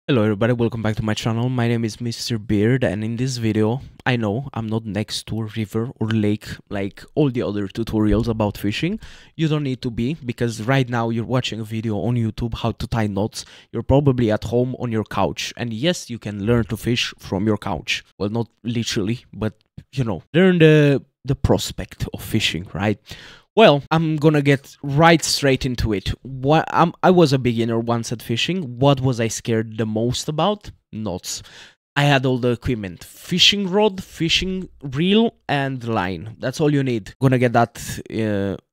Hello everybody, welcome back to my channel. My name is Mr. Beard, and in this video, I know I'm not next to a river or lake like all the other tutorials about fishing. You don't need to be, because right now you're watching a video on YouTube how to tie knots. You're probably at home on your couch, and yes, you can learn to fish from your couch. Well, not literally, but you know, learn the prospect of fishing, right? Well, I'm gonna get right straight into it. I was a beginner once at fishing. What was I scared the most about? Knots. I had all the equipment: fishing rod, fishing reel, and line. That's all you need. Gonna get that.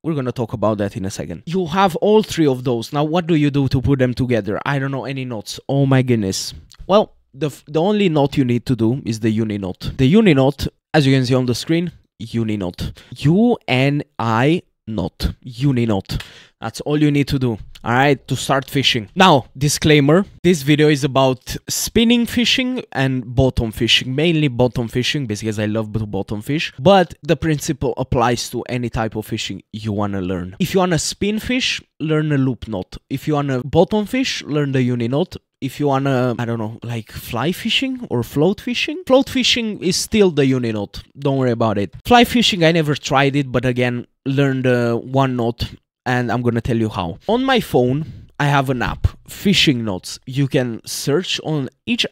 We're gonna talk about that in a second. You have all three of those. Now, what do you do to put them together? I don't know any knots. Oh my goodness. Well, the only knot you need to do is the uni knot. The uni knot, as you can see on the screen, uni knot. UNI knot. Uni knot. That's all you need to do, alright, to start fishing. Now, disclaimer, this video is about spinning fishing and bottom fishing, mainly bottom fishing because I love to bottom fish, but the principle applies to any type of fishing you want to learn. If you want to spin fish, learn a loop knot. If you want to bottom fish, learn the uni knot. If you wanna, I don't know, like fly fishing or float fishing is still the uni knot. Don't worry about it. Fly fishing, I never tried it, but again, learn the one knot, and I'm gonna tell you how. On my phone, I have an app, Fishing Knots. You can search on each,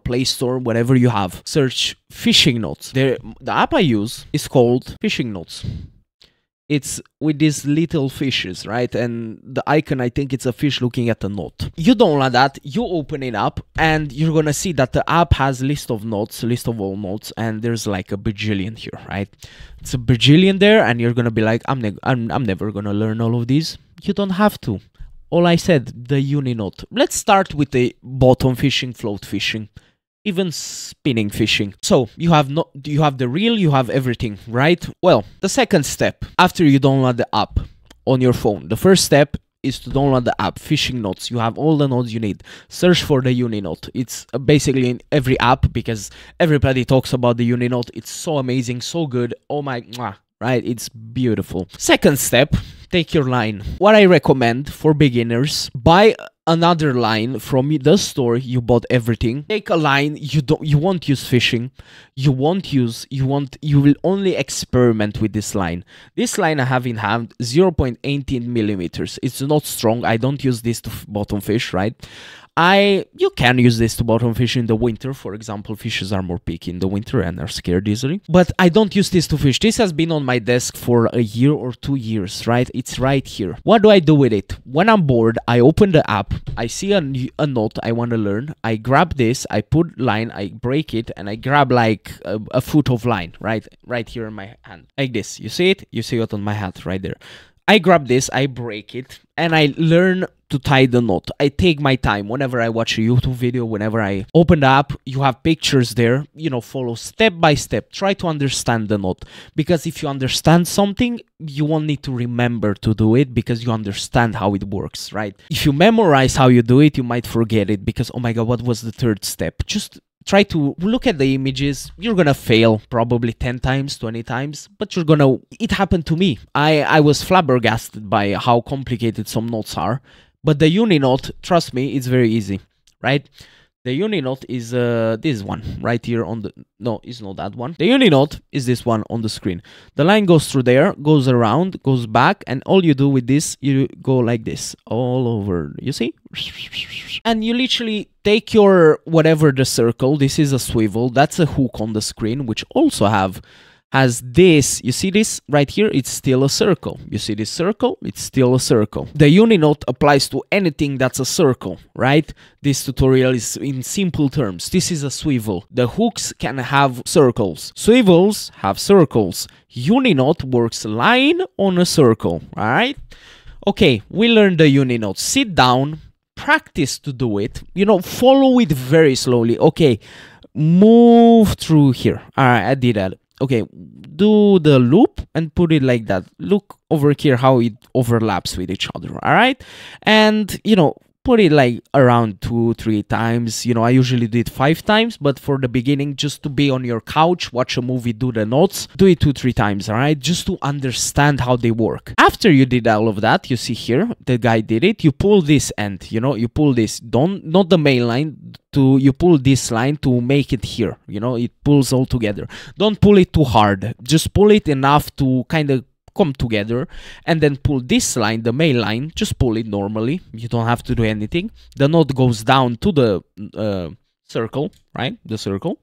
Play Store, whatever you have. Search Fishing Knots. The app I use is called Fishing Knots. It's with these little fishes, right? And the icon, I think it's a fish looking at a knot. You download that, you open it up, and you're gonna see that the app has list of knots, list of all knots, and there's like a bajillion here, right? It's a bajillion there, and you're gonna be like, I'm never gonna learn all of these. You don't have to. All I said, the uni knot. Let's start with the bottom fishing, float fishing, even spinning fishing. So you have the reel, you have everything, right? Well, the second step after you download the app on your phone, the first step is to download the app Fishing Knots. You have all the knots you need. Search for the uni knot. It's basically in every app because everybody talks about the uni knot. It's so amazing, so good. Oh my, right? It's beautiful. Second step, take your line. What I recommend for beginners, buy another line from the store you bought everything. Take a line you won't use fishing. You will only experiment with this line. This line I have in hand, 0.18 millimeters. It's not strong. I don't use this to bottom fish, right? You can use this to bottom fish in the winter. For example, fishes are more picky in the winter and are scared easily. But I don't use this to fish. This has been on my desk for a year or 2 years, right? It's right here. What do I do with it? When I'm bored, I open the app, I see a knot I want to learn, I grab this, I put line, I break it, and I grab like a foot of line, right here in my hand. Like this. You see it? You see it on my hand right there. I grab this, I break it, and I learn to tie the knot. I take my time whenever I watch a YouTube video, whenever I open the app, you have pictures there, follow step by step. Try to understand the knot, because if you understand something, you won't need to remember to do it because you understand how it works, right? If you memorize how you do it, you might forget it because, oh my God, what was the third step? Just try to look at the images. You're gonna fail probably 10 times, 20 times, but it happened to me. I was flabbergasted by how complicated some knots are, but the uni knot, trust me, it's very easy, right? The uni knot is this one right here on the, no, it's not that one. The uni knot is this one on the screen. The line goes through there, goes around, goes back, and all you do with this, you go like this all over, you see? And you literally take your, whatever the circle, this is a swivel, that's a hook on the screen, which also has this, you see this right here, it's still a circle. You see this circle, it's still a circle. The uni knot applies to anything that's a circle, right? This tutorial is in simple terms. This is a swivel. The hooks can have circles. Swivels have circles. Uni knot works line on a circle, all right? Okay, we learned the uni knot. Sit down, practice to do it, follow it very slowly. Okay, move through here. All right, I did that. Okay, do the loop and put it like that. Look over here how it overlaps with each other, all right? And, put it like around 2-3 times. You know, I usually do it 5 times, but for the beginning, just to be on your couch, watch a movie, do the knots, do it 2-3 times, all right? Just to understand how they work. After you did all of that, you see here, the guy did it. You pull this end, you know, you pull this, not the main line, you pull this line to make it here, you know, it pulls all together. Don't pull it too hard, just pull it enough to kind of come together, and then pull this line, the main line, just pull it normally. You don't have to do anything. The knot goes down to the circle, right? The circle.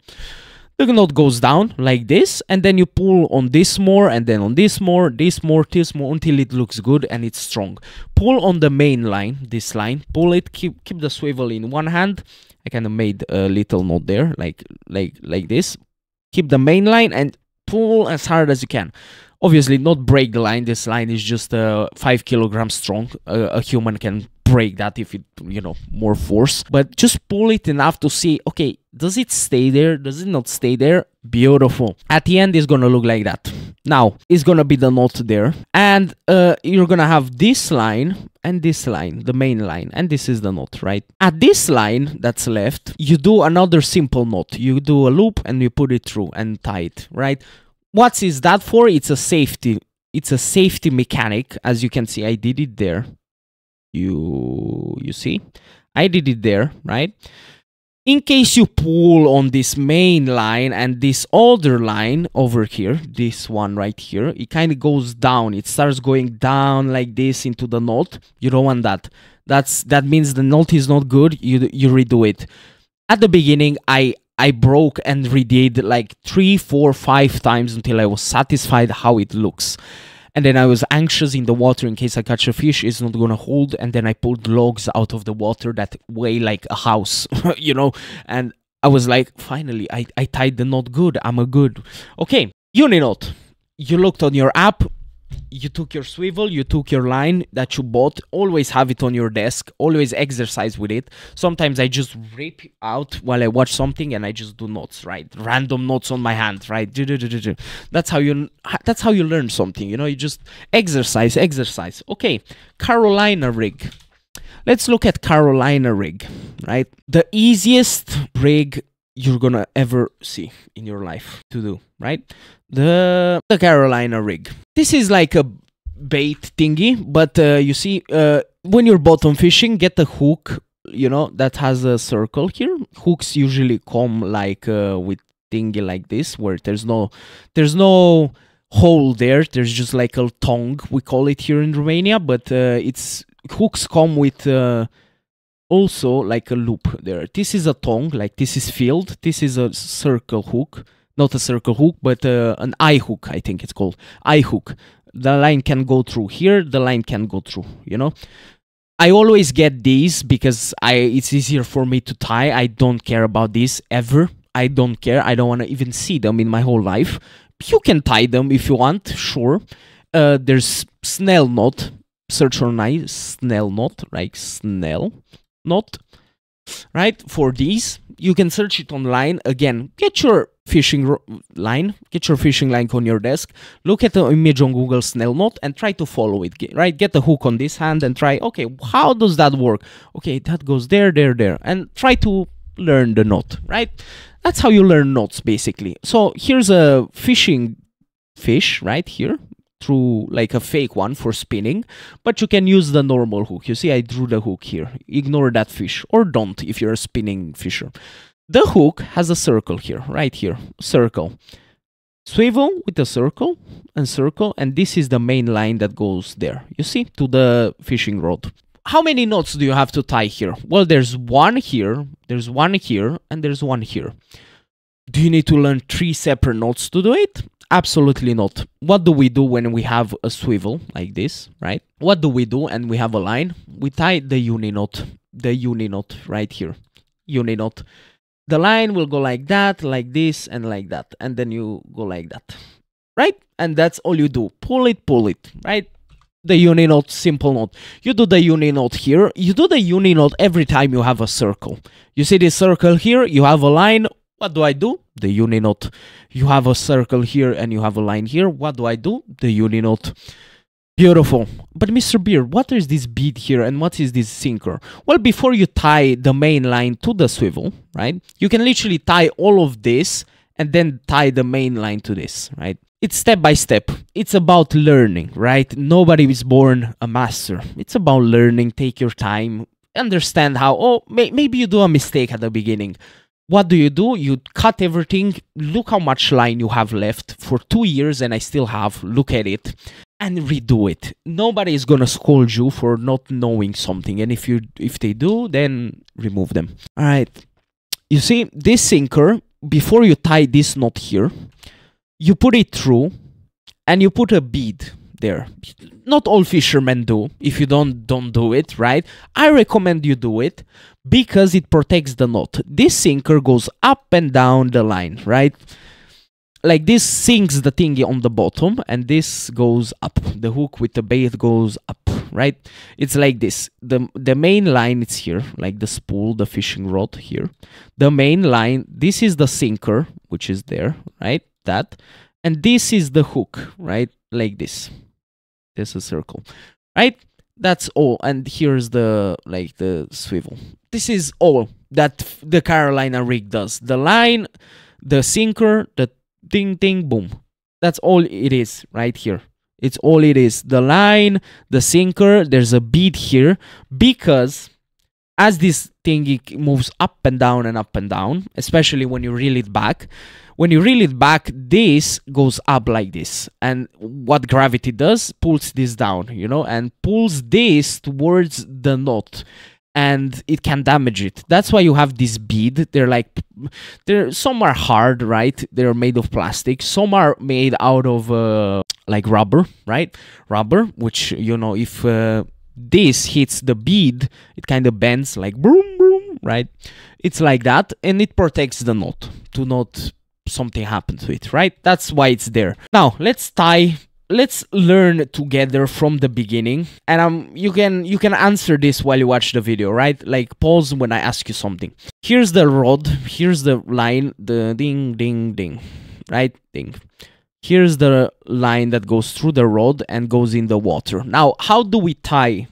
The knot goes down like this, and then you pull on this more, and then on this more, this more, this more, until it looks good and it's strong. Pull on the main line, this line, pull it, keep the swivel in one hand. I kind of made a little knot there, like this. Keep the main line and pull as hard as you can. Obviously, not break the line. This line is just 5 kilograms strong. A human can break that if it, you know, more force. But just pull it enough to see, okay, does it stay there? Does it not stay there? Beautiful. At the end, it's gonna look like that. Now, it's gonna be the knot there. And you're gonna have this line and this line, the main line. And this is the knot, right? At this line that's left, you do another simple knot. You do a loop and you put it through and tie it, right? What is that for? It's a safety. It's a safety mechanic. As you can see, I did it there. You see? I did it there, right? In case you pull on this main line and this other line over here, this one right here, it kind of goes down. It starts going down like this into the knot. You don't want that. That means the knot is not good. You redo it. At the beginning, I broke and redid like 3, 4, 5 times until I was satisfied how it looks. And then I was anxious in the water in case I catch a fish, it's not gonna hold. And then I pulled logs out of the water that weigh like a house, you know. And I was like, finally, I tied the knot good. I'm a good. Okay, uni knot. You looked on your app. You took your swivel, you took your line that you bought, always have it on your desk, always exercise with it. Sometimes I just rip out while I watch something and I just do knots, right? Random knots on my hand, right? That's how you learn something, you know, you just exercise. Okay, Carolina rig. Let's look at Carolina rig, right? The easiest rig you're gonna ever see in your life to do, right? The Carolina rig. This is like a bait thingy, but you see, when you're bottom fishing, get a hook, you know, that has a circle here. Hooks usually come like with thingy like this, where there's no hole there. There's just like a tongue, we call it here in Romania, but it's hooks come with also like a loop there. This is a tongue, like this is filled. This is a circle hook. Not a circle hook, but an eye hook, I think it's called. Eye hook. The line can go through here, the line can go through, you know. I always get these because it's easier for me to tie. I don't care about this ever. I don't care. I don't want to even see them in my whole life. You can tie them if you want, sure. There's snell knot. Search online, snell knot, like snell knot, right? For these, you can search it online. Again, get your fishing line, on your desk, look at the image on Google snell knot and try to follow it, right? Get the hook on this hand and try, okay, how does that work? Okay, that goes there, and try to learn the knot, right? That's how you learn knots, basically. So here's a fish right here, through like a fake one for spinning, but you can use the normal hook. You see, I drew the hook here. Ignore that fish, or don't if you're a spinning fisher. The hook has a circle here, right here, circle. Swivel with a circle, and this is the main line that goes there, you see, to the fishing rod. How many knots do you have to tie here? Well, there's one here, there's one here, and there's one here. Do you need to learn 3 separate knots to do it? Absolutely not. What do we do when we have a swivel like this, right? What do we do and we have a line? We tie the uni knot right here, uni knot. The line will go like that, like this, and like that. And then you go like that, right? And that's all you do. Pull it, right? The uni knot, simple knot. You do the uni knot here. You do the uni knot every time you have a circle. You see this circle here? You have a line. What do I do? The uni knot. You have a circle here and you have a line here. What do I do? The uni knot. Beautiful. But Mr. Beard, what is this bead here and what is this sinker? Well, before you tie the main line to the swivel, right, you can literally tie all of this and then tie the main line to this, right? It's step by step. It's about learning, right? Nobody is born a master. It's about learning. Take your time. Understand how, oh, maybe you do a mistake at the beginning. What do? You cut everything. Look how much line you have left. For 2 years and I still have. Look at it. And redo it. Nobody is gonna scold you for not knowing something. And if they do, then remove them. Alright. You see, this sinker, before you tie this knot here, you put it through and you put a bead there. Not all fishermen do. If you don't do it, right? I recommend you do it because it protects the knot. This sinker goes up and down the line, right? Like this sinks the thingy on the bottom and this goes up. The hook with the bait goes up, right? It's like this. The main line is here, like the spool, the fishing rod here. The main line, this is the sinker, which is there, right? That. And this is the hook, right? Like this. There's a circle, right? That's all. And here's the swivel. This is all that the Carolina rig does. The line, the sinker, the ding, ding, boom. That's all it is right here. It's all it is. The line, the sinker, there's a bead here because as this thing moves up and down, especially when you reel it back, this goes up like this. And what gravity does, pulls this down, you know, and pulls this towards the knot. And it can damage it. That's why you have this bead. Some are hard, right? They're made of plastic. Some are made out of like rubber, right? Rubber, which, you know, if this hits the bead, it kind of bends like boom, boom, right? It's like that, and it protects the knot to not something happen to it, right? That's why it's there. Now let's tie. Let's learn together from the beginning, and you can answer this while you watch the video, right? Like pause when I ask you something. Here's the rod, here's the line, the ding, ding, ding, right? Ding. Here's the line that goes through the rod and goes in the water. Now, how do we tie?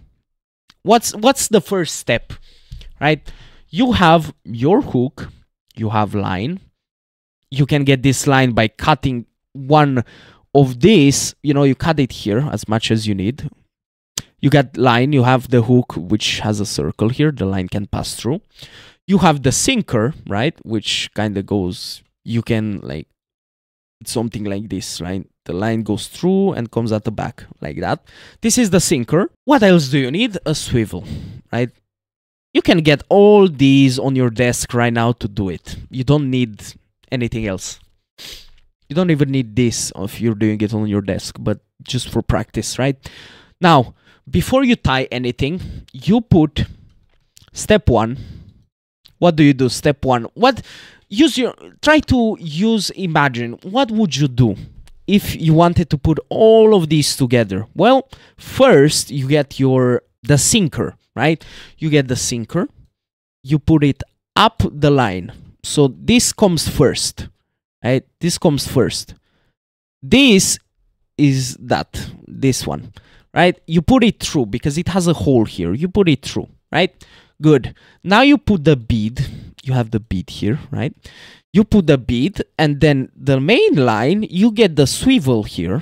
What's the first step, right? You have your hook, you have line. You can get this line by cutting one of this, you know, you cut it here as much as you need. You got line, you have the hook, which has a circle here, the line can pass through. You have the sinker, right, which kind of goes, you can like, it's something like this, right? The line goes through and comes at the back, like that. This is the sinker. What else do you need? A swivel, right? You can get all these on your desk right now to do it. You don't need anything else. You don't even need this if you're doing it on your desk, but just for practice, right? Now, before you tie anything, you put step 1. What do you do? Step 1. Imagine, what would you do if you wanted to put all of these together? Well, first you get the sinker, right? You get the sinker, you put it up the line. So this comes first. Right, this comes first. This is this one, right? You put it through because it has a hole here. You put it through, right? Good. Now you put the bead. You have the bead here, right? You put the bead, and then the main line, you get the swivel here,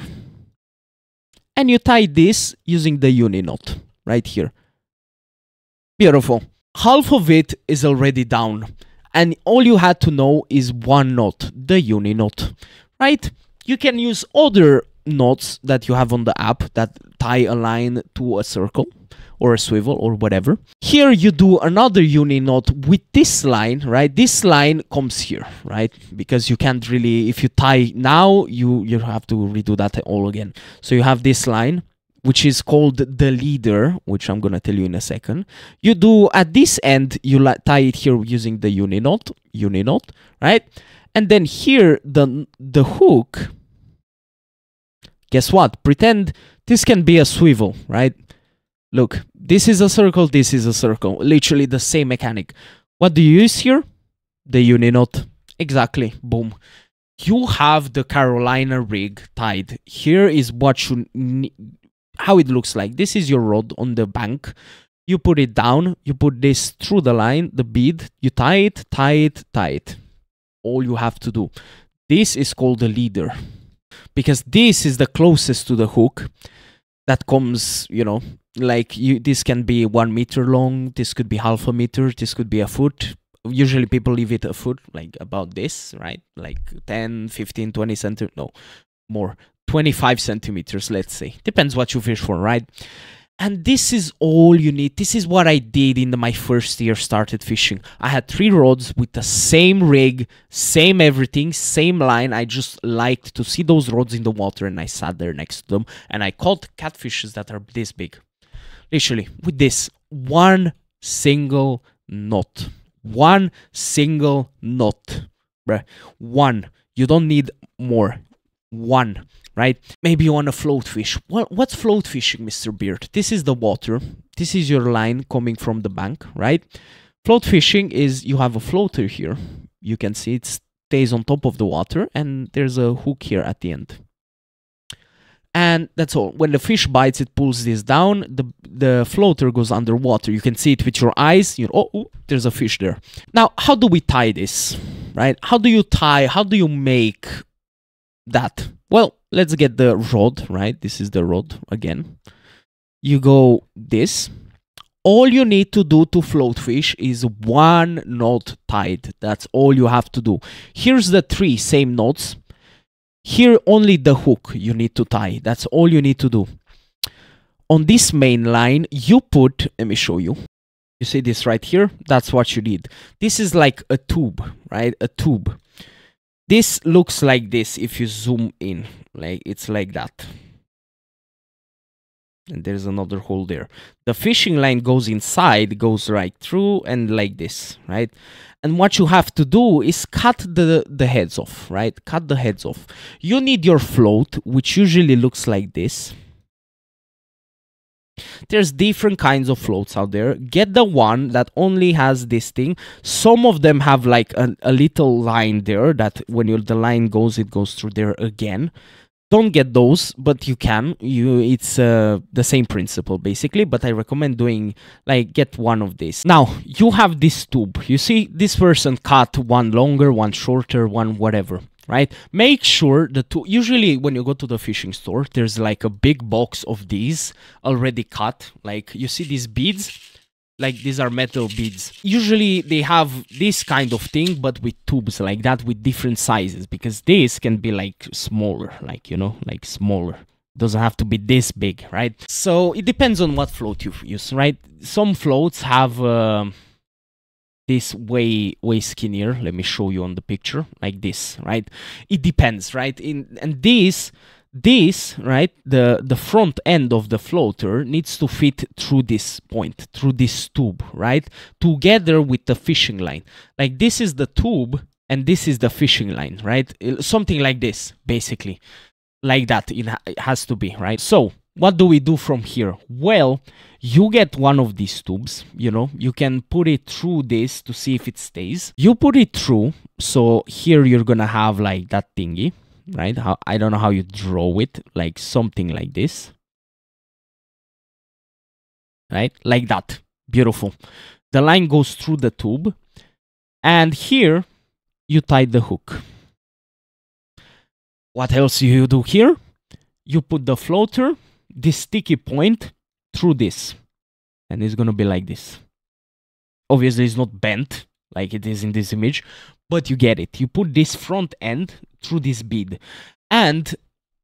and you tie this using the uni knot right here. Beautiful. Half of it is already down. And all you had to know is one knot, the uni knot, right? You can use other knots that you have on the app that tie a line to a circle or a swivel or whatever. Here you do another uni knot with this line, right? This line comes here, right? Because you can't really, if you tie now, you have to redo that all again. So you have this line, which is called the leader, which I'm going to tell you in a second. You do at this end, you tie it here using the uni knot, right? And then here, the hook, guess what? Pretend this can be a swivel, right? Look, this is a circle, this is a circle. Literally the same mechanic. What do you use here? The uni knot. Exactly. Boom. You have the Carolina rig tied. Here is what you need. how it looks like. This is your rod on the bank. You put it down, you put this through the line, the bead, you tie it, tie it, tie it. All you have to do. This is called a leader, because this is the closest to the hook that comes, you know, like this can be 1 meter long, this could be half a meter, this could be a foot. Usually people leave it a foot, like about this, right? Like 10, 15, 20 centimeters, no, more, 25 centimeters, let's say. Depends what you fish for, right? And this is all you need. This is what I did in my first year started fishing. I had 3 rods with the same rig, same everything, same line. I just liked to see those rods in the water, and I sat there next to them and I caught catfishes that are this big. Literally, with this one single knot. One single knot. Bruh. One. You don't need more. One. Right? Maybe you want to float fish. Well, what's float fishing, Mr. Beard? This is the water. This is your line coming from the bank, right? Float fishing is you have a floater here. You can see it stays on top of the water, and there's a hook here at the end. And that's all. When the fish bites, it pulls this down. The floater goes underwater. You can see it with your eyes. You know, oh, there's a fish there. Now, how do we tie this, right? How do you tie? How do you make that? Well, let's get the rod, right? This is the rod again. You go this. All you need to do to float fish is 1 knot tied. That's all you have to do. Here's the 3 same knots. Here only the hook you need to tie. That's all you need to do. On this main line, you put, let me show you. You see this right here? That's what you need. This is like a tube, right? A tube. This looks like this if you zoom in, like it's like that. And there's another hole there. The fishing line goes inside, goes right through and like this, right? And what you have to do is cut the heads off, right? Cut the heads off. You need your float, which usually looks like this. There's different kinds of floats out there. Get the one that only has this thing. Some of them have like a little line there that when the line goes, it goes through there again. Don't get those, but you can. It's the same principle basically, but I recommend doing like get one of these. Now you have this tube. You see this person cut one longer, one shorter, one whatever. Right? Make sure the two. Usually when you go to the fishing store, there's like a big box of these already cut. Like you see these beads, like these are metal beads. Usually they have this kind of thing, but with tubes like that with different sizes, because this can be like smaller, like, you know, like smaller. Doesn't have to be this big, right? So it depends on what float you use, right? Some floats have this way skinnier. Let me show you on the picture, like this, right? It depends, right? And this right, the front end of the floater needs to fit through this point, through this tube, right? Together with the fishing line. Like this is the tube and this is the fishing line, right? Something like this, basically. Like that it has to be, right? So what do we do from here? Well, you get one of these tubes, you know, you can put it through this to see if it stays. You put it through, so here you're gonna have like that thingy, right? I don't know how you draw it, like something like this. Right? Like that. Beautiful. The line goes through the tube, and here you tie the hook. What else you do here? You put the floater, this sticky point, through this, and it's gonna be like this. Obviously it's not bent like it is in this image, but you get it. You put this front end through this bead. And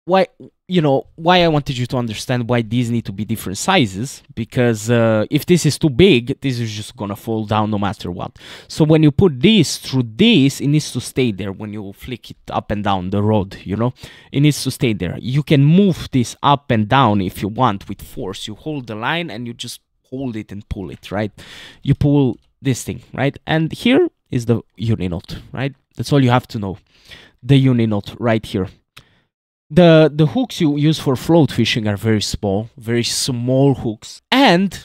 why, you know, why I wanted you to understand why these need to be different sizes, because if this is too big, this is just gonna fall down no matter what. So when you put this through this, it needs to stay there. When you flick it up and down the rod, you know, it needs to stay there. You can move this up and down if you want with force. You hold the line and you just hold it and pull it, right? You pull this thing, right? And here is the uni knot, right? That's all you have to know. The uni knot right here. The hooks you use for float fishing are very small hooks. And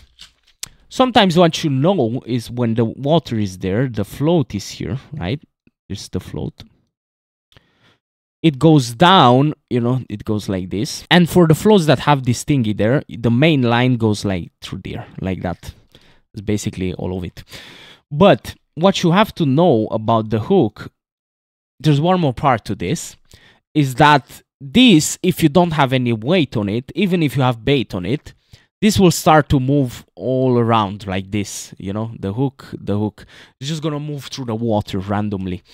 sometimes what you know is when the water is there, the float is here, right? There's the float. it goes down, you know, it goes like this. And for the floats that have this thingy there, the main line goes like through there, like that. It's basically all of it. But what you have to know about the hook, there's one more part to this, is that this, if you don't have any weight on it, even if you have bait on it, this will start to move all around like this, you know, the hook is just gonna move through the water randomly.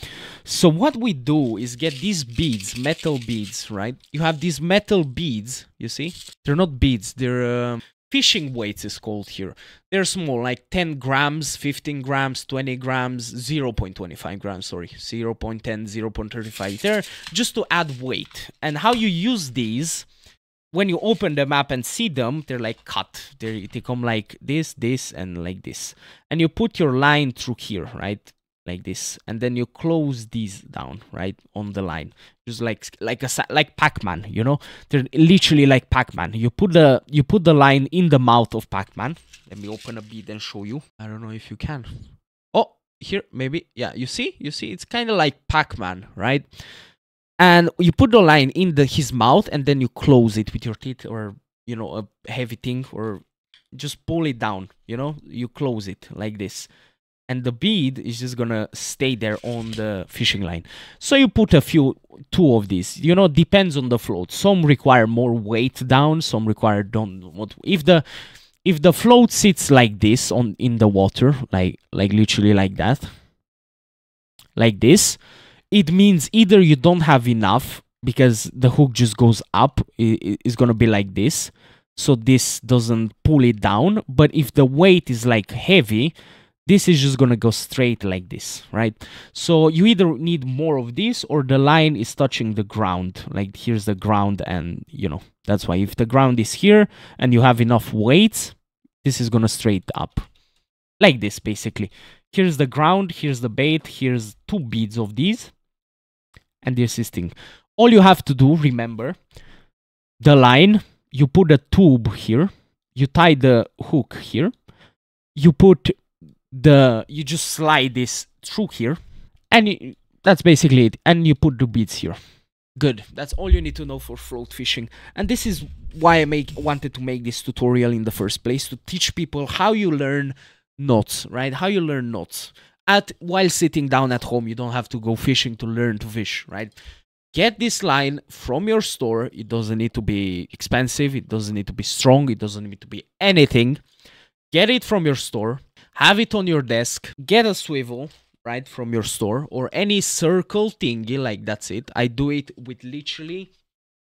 So what we do is get these beads, metal beads, right? You have these metal beads, you see? They're not beads, they're fishing weights is called here. They're small, like 10 grams, 15 grams, 20 grams, 0.25 grams, sorry, 0.10, 0.35. They're just to add weight. And how you use these, when you open them up and see them, they're like cut. They come like this, this, and like this. And you put your line through here, right? Like this. And then you close these down, right? On the line. Just like Pac-Man, you know? They're literally like Pac-Man. You put the line in the mouth of Pac-Man. Let me open a bead and show you. I don't know if you can. Oh, here, maybe. Yeah, you see? You see? It's kind of like Pac-Man, right? And you put the line in his mouth, and then you close it with your teeth, or, you know, a heavy thing, or just pull it down, you know? You close it like this. And the bead is just gonna stay there on the fishing line. So you put two of these, you know, depends on the float. Some require more weight down, some require don't. If the float sits like this in the water, like literally like that, like this, it means either you don't have enough because the hook just goes up, it's gonna be like this, so this doesn't pull it down. But if the weight is like heavy, this is just gonna go straight like this, right? So you either need more of this, or the line is touching the ground. Like here's the ground, and you know, that's why if the ground is here and you have enough weight, this is gonna straight up. Like this, basically. Here's the ground, here's the bait, here's 2 beads of these. And the assisting. All you have to do, remember, the line, you put a tube here, you tie the hook here, you just slide this through here, and that's basically it. And you put the beads here. Good. That's all you need to know for float fishing. And this is why I wanted to make this tutorial in the first place, to teach people how you learn knots, right? How you learn knots. While sitting down at home. You don't have to go fishing to learn to fish, right? Get this line from your store. It doesn't need to be expensive. It doesn't need to be strong. It doesn't need to be anything. Get it from your store. Have it on your desk. Get a swivel, right, from your store, or any circle thingy, like that's it. I do it with literally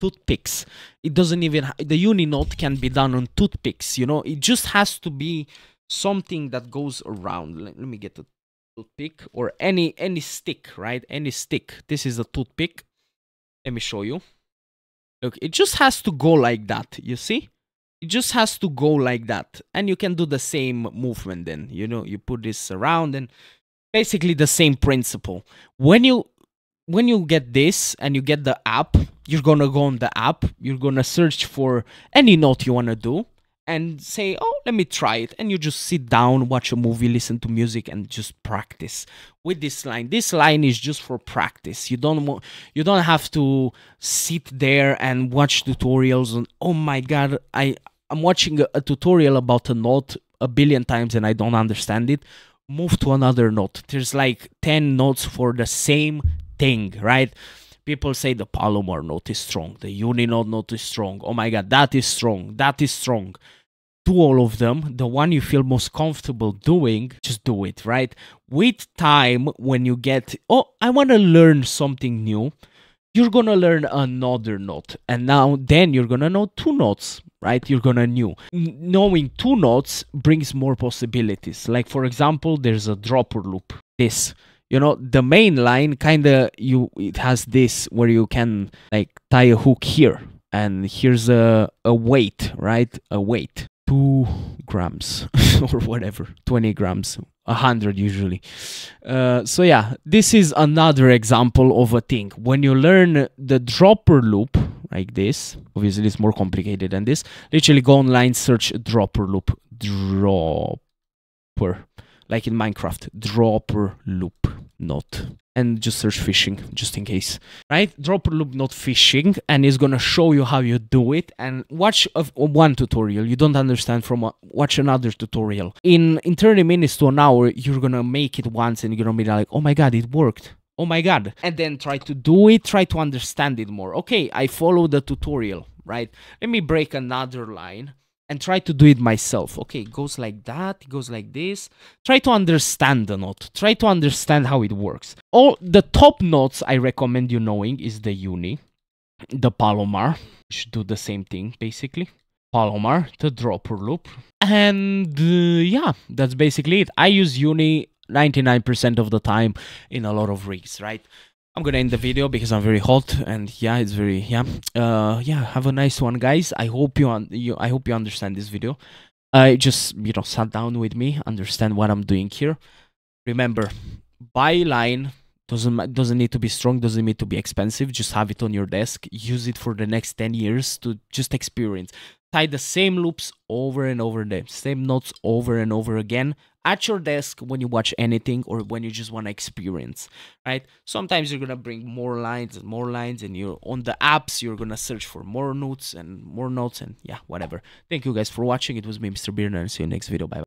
toothpicks. It doesn't even, the uni knot can be done on toothpicks, you know? It just has to be something that goes around. Let me get a toothpick, or any stick, right? Any stick. This is a toothpick. Let me show you. Look, it just has to go like that, you see? It just has to go like that. And you can do the same movement then, you know? You put this around, and basically the same principle. When you get this and you get the app, you're gonna go on the app, you're gonna search for any knot you wanna do, and say, oh, let me try it. And you just sit down, watch a movie, listen to music, and just practice with this line. This line is just for practice. You don't have to sit there and watch tutorials on, oh my god, I'm watching a tutorial about a knot a billion times and I don't understand it. Move to another knot. There's like 10 knots for the same thing, right? People say the Palomar knot is strong, the uni knot is strong. Oh my god, that is strong, that is strong. Do all of them. The one you feel most comfortable doing, just do it, right? With time, when you get, oh, I want to learn something new, you're going to learn another knot. And then you're going to know 2 knots, right? You're going to know. Knowing 2 knots brings more possibilities. Like, for example, there's a dropper loop. This. You know, the main line it has this where you can like tie a hook here, and here's a weight, right? A weight, 2 grams or whatever, 20 grams, 100 usually. So yeah, this is another example of a thing. When you learn the dropper loop like this, obviously it's more complicated than this. Literally go online, search dropper loop, dropper, like in Minecraft, dropper loop. knot and just search fishing just in case, right? Dropper loop knot fishing, and it's gonna show you how you do it. And watch one tutorial. You don't understand from watch another tutorial. In 30 minutes to an hour, you're gonna make it once and you're gonna be like, oh my god, it worked. Oh my god. And then try to do it, try to understand it more. Okay, I follow the tutorial, right? Let me break another line and try to do it myself. Okay, it goes like that, it goes like this. Try to understand the knot. Try to understand how it works. All the top knots I recommend you knowing is the uni, the Palomar. You should do the same thing, basically. Palomar, the dropper loop. And yeah, that's basically it. I use uni 99% of the time in a lot of rigs, right? I'm gonna end the video because I'm very hot, and yeah, it's very yeah. Have a nice one, guys. I hope you understand this video. Just sat down with me, understand what I'm doing here. Remember, buy line. Doesn't need to be strong, doesn't need to be expensive. Just have it on your desk. Use it for the next 10 years to just experience. Tie the same loops over and over, the same knots over and over again at your desk when you watch anything or when you just want to experience, right? Sometimes you're gonna bring more lines, and you're on the apps, you're gonna search for more notes, and yeah, whatever. Thank you guys for watching. It was me, Mr. Beard, and I'll see you next video. Bye.